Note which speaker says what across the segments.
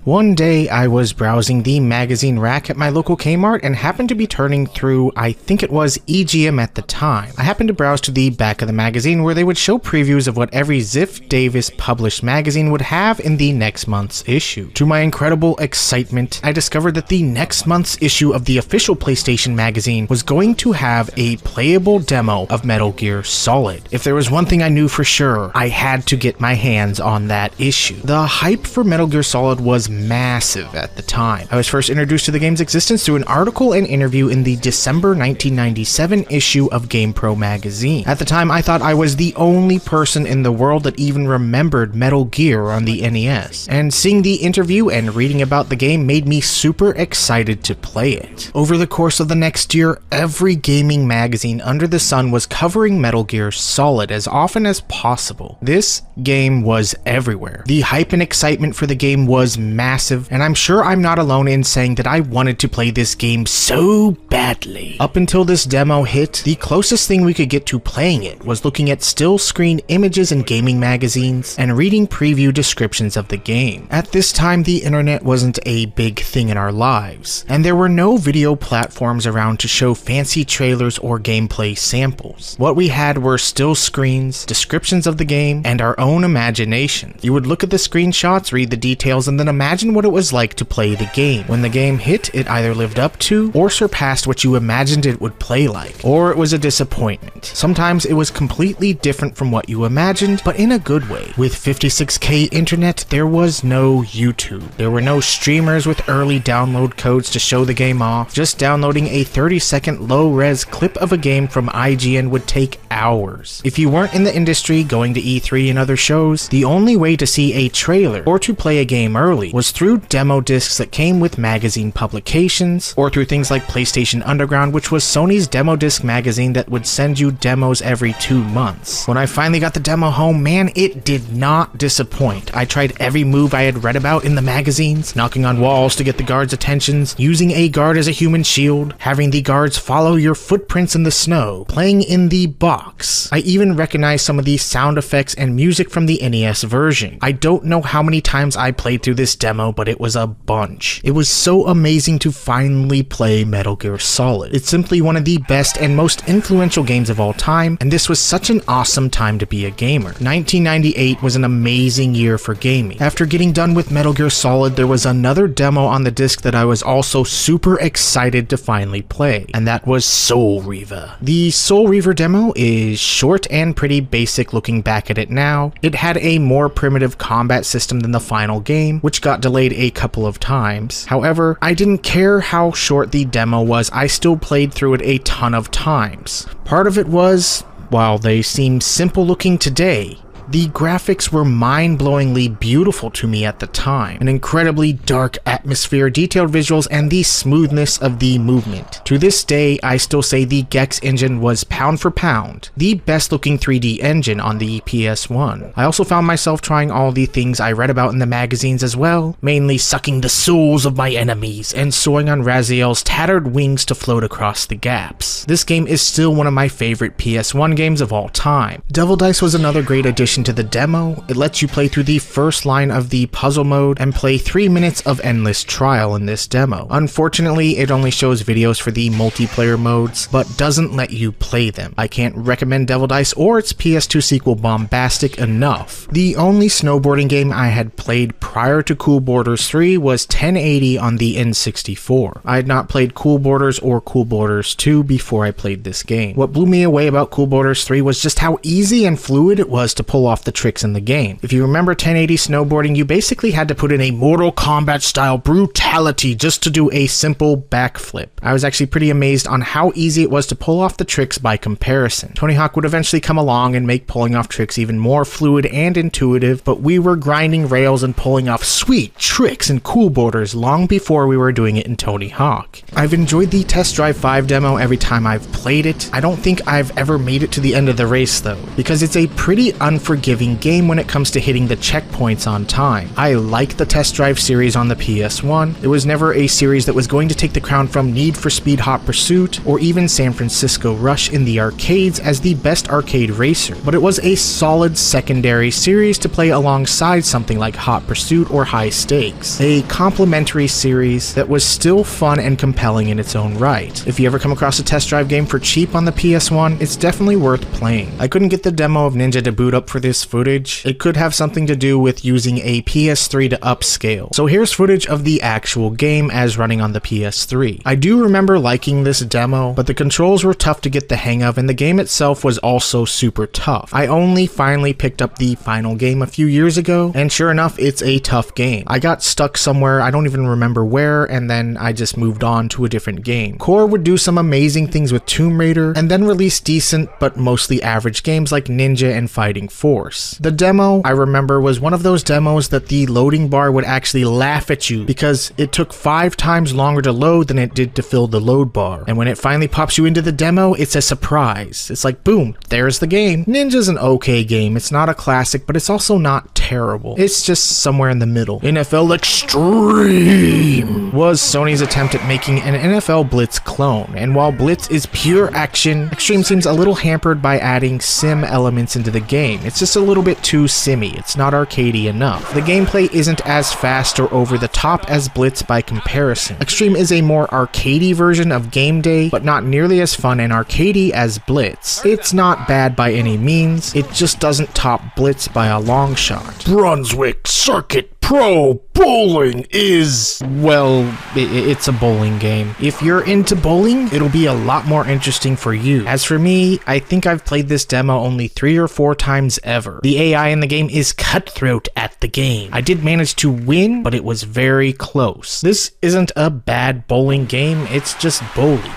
Speaker 1: One day I was browsing the magazine rack at my local Kmart and happened to be turning through, I think it was EGM at the time. I happened to browse to the back of the magazine where they would show previews of what every Ziff Davis published magazine would have in the next month's issue. To my incredible excitement, I discovered that the next month's issue of the official PlayStation magazine was going to have a playable demo of Metal Gear Solid. If there was one thing I knew for sure, I had to get my hands on that issue. The hype for Metal Gear Solid was massive at the time. I was first introduced to the game's existence through an article and interview in the December 1997 issue of Gamepro Magazine. At the time, I thought I was the only person in the world that even remembered Metal Gear on the NES, and seeing the interview and reading about the game made me super excited to play it. Over the course of the next year, every gaming magazine under the sun was covering Metal Gear Solid as often as possible. This game was everywhere. The hype and excitement for the game was massive, and I'm sure I'm not alone in saying that I wanted to play this game so badly. Up until this demo hit, the closest thing we could get to playing it was looking at still screen images in gaming magazines and reading preview descriptions of the game. At this time, the internet wasn't a big thing in our lives, and there were no video platforms around to show fancy trailers or gameplay samples. What we had were still screens, descriptions of the game, and our own imagination. You would look at the screenshots, read the details, and then imagine what it was like to play the game. When the game hit, it either lived up to or surpassed what you imagined it would play like, or it was a disappointment. Sometimes it was completely different from what you imagined, but in a good way. With 56K internet, there was no YouTube. There were no streamers with early download codes to show the game off. Just downloading a 30-second low-res clip of a game from IGN would take hours. If you weren't in the industry, going to E3 and other shows, the only way to see a trailer or to play a game early was through demo discs that came with magazine publications, or through things like PlayStation Underground, which was Sony's demo disc magazine that would send you demos every 2 months. When I finally got the demo home, man, it did not disappoint. I tried every move I had read about in the magazines, knocking on walls to get the guards' attentions, using a guard as a human shield, having the guards follow your footprints in the snow, playing in the box. I even recognized some of the sound effects and music from the NES version. I don't know how many times I played through this demo, but it was a bunch. It was so amazing to finally play Metal Gear Solid. It's simply one of the best and most influential games of all time, and this was such an awesome time to be a gamer. 1998 was an amazing year for gaming. After getting done with Metal Gear Solid, there was another demo on the disc that I was also super excited to finally play, and that was Soul Reaver. The Soul Reaver demo is short and pretty basic looking back at it now. It had a more primitive combat system than the final game, which got delayed a couple of times. However, I didn't care how short the demo was, I still played through it a ton of times. Part of it was, while they seem simple looking today, the graphics were mind-blowingly beautiful to me at the time. An incredibly dark atmosphere, detailed visuals, and the smoothness of the movement. To this day, I still say the Gex engine was pound for pound the best looking 3D engine on the PS1. I also found myself trying all the things I read about in the magazines as well, mainly sucking the souls of my enemies and soaring on Raziel's tattered wings to float across the gaps. This game is still one of my favorite PS1 games of all time. Devil Dice was another great addition to the demo. It lets you play through the first line of the puzzle mode and play 3 minutes of endless trial in this demo. Unfortunately, it only shows videos for the multiplayer modes, but doesn't let you play them. I can't recommend Devil Dice or its PS2 sequel Bombastic enough. The only snowboarding game I had played prior to Cool Borders 3 was 1080 on the N64. I had not played Cool Borders or Cool Borders 2 before I played this game. What blew me away about Cool Borders 3 was just how easy and fluid it was to pull off the tricks in the game. If you remember 1080 snowboarding, you basically had to put in a Mortal Kombat style brutality just to do a simple backflip. I was actually pretty amazed on how easy it was to pull off the tricks by comparison. Tony Hawk would eventually come along and make pulling off tricks even more fluid and intuitive, but we were grinding rails and pulling off sweet tricks in Cool Borders long before we were doing it in Tony Hawk. I've enjoyed the Test Drive 5 demo every time I've played it. I don't think I've ever made it to the end of the race though, because it's a pretty unforgiving forgiving game when it comes to hitting the checkpoints on time. I like the Test Drive series on the PS1. It was never a series that was going to take the crown from Need for Speed Hot Pursuit or even San Francisco Rush in the arcades as the best arcade racer, but it was a solid secondary series to play alongside something like Hot Pursuit or High Stakes. A complementary series that was still fun and compelling in its own right. If you ever come across a Test Drive game for cheap on the PS1, it's definitely worth playing. I couldn't get the demo of Ninja to boot up for this footage. It could have something to do with using a PS3 to upscale. So here's footage of the actual game as running on the PS3. I do remember liking this demo, but the controls were tough to get the hang of and the game itself was also super tough. I only finally picked up the final game a few years ago, and sure enough, it's a tough game. I got stuck somewhere, I don't even remember where, and then I just moved on to a different game. Core would do some amazing things with Tomb Raider, and then release decent but mostly average games like Ninja and Fighting Force. The demo, I remember, was one of those demos that the loading bar would actually laugh at you because it took 5 times longer to load than it did to fill the load bar. And when it finally pops you into the demo, it's a surprise. It's like, boom, there's the game. Ninja's an okay game. It's not a classic, but it's also not terrible. It's just somewhere in the middle. NFL Extreme was Sony's attempt at making an NFL Blitz clone, and while Blitz is pure action, Extreme seems a little hampered by adding sim elements into the game. It's just a little bit too simmy. It's not arcadey enough. The gameplay isn't as fast or over the top as Blitz by comparison. Extreme is a more arcadey version of Game Day, but not nearly as fun and arcadey as Blitz. It's not bad by any means, it just doesn't top Blitz by a long shot. Brunswick Circuit Pro Bowling is, well, it's a bowling game. If you're into bowling, it'll be a lot more interesting for you. As for me, I think I've played this demo only 3 or 4 times ever. The AI in the game is cutthroat at the game. I did manage to win, but it was very close. This isn't a bad bowling game, it's just bowling.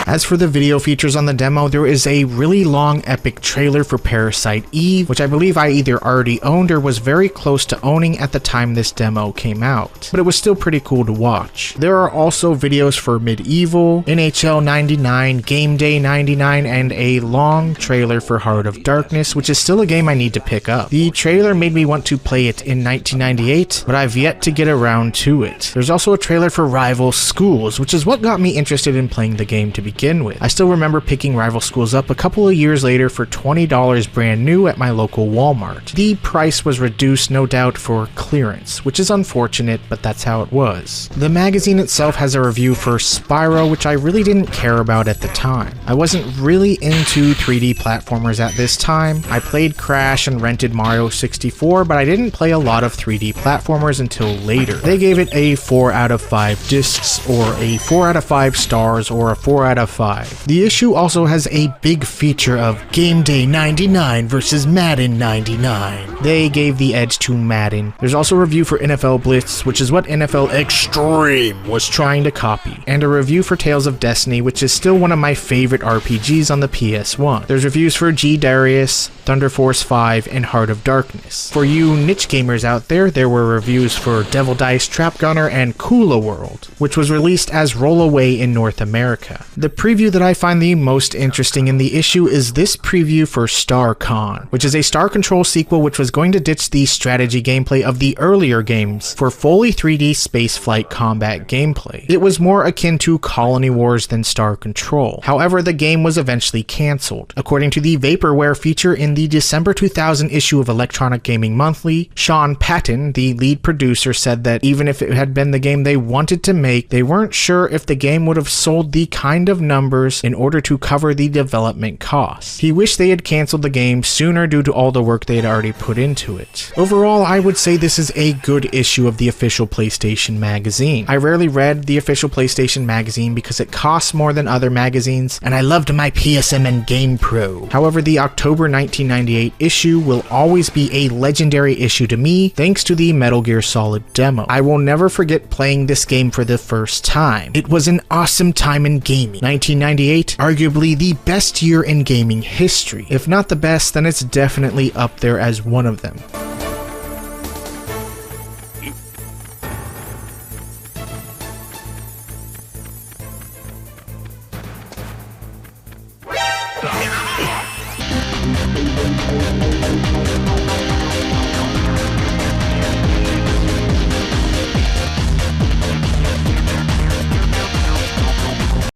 Speaker 1: As for the video features on the demo, there is a really long epic trailer for Parasite Eve, which I believe I either already owned or was very close to owning at the time this demo came out, but it was still pretty cool to watch. There are also videos for Medieval, NHL 99, Game Day 99, and a long trailer for Heart of Darkness, which is still a game I need to pick up. The trailer made me want to play it in 1998, but I've yet to get around to it. There's also a trailer for Rival Schools, which is what got me interested in playing the game to begin with. I still remember picking Rival Schools up a couple of years later for $20 brand new at my local Walmart. The price was reduced, no doubt, for clearance, which is unfortunate, but that's how it was. The magazine itself has a review for Spyro, which I really didn't care about at the time. I wasn't really into 3D platformers at this time. I played Crash and rented Mario 64, but I didn't play a lot of 3D platformers until later. They gave it a 4 out of 5 discs, or a 4 out of 5 stars, or a 4 out of 5. The issue also has a big feature of Game Day 99 versus Madden 99. They gave the edge to Madden. There's also a review for NFL Blitz, which is what NFL Extreme was trying to copy, and a review for Tales of Destiny, which is still one of my favorite RPGs on the PS1. There's reviews for G Darius, Thunder Force 5, and Heart of Darkness. For you niche gamers out there, there were reviews for Devil Dice, Trap Gunner, and Kula World, which was released as Roll Away in North America. The preview that I find the most interesting in the issue is this preview for StarCon, which is a Star Control sequel which was going to ditch the strategy gameplay of the earlier games for fully 3D spaceflight combat gameplay. It was more akin to Colony Wars than Star Control. However, the game was eventually cancelled. According to the Vaporware feature in the December 2000 issue of Electronic Gaming Monthly, Sean Patton, the lead producer, said that even if it had been the game they wanted to make, they weren't sure if the game would have sold the kind of numbers in order to cover the development costs. He wished they had cancelled the game sooner due to all the work they had already put into it. Overall, I would say this is a good issue of the official PlayStation magazine. I rarely read the official PlayStation magazine because it costs more than other magazines, and I loved my PSM and GamePro. However, the October 1998 issue will always be a legendary issue to me, thanks to the Metal Gear Solid demo. I will never forget playing this game for the first time. It was an awesome time in gaming. 1998, arguably the best year in gaming history. If not the best, then it's definitely up there as one of them.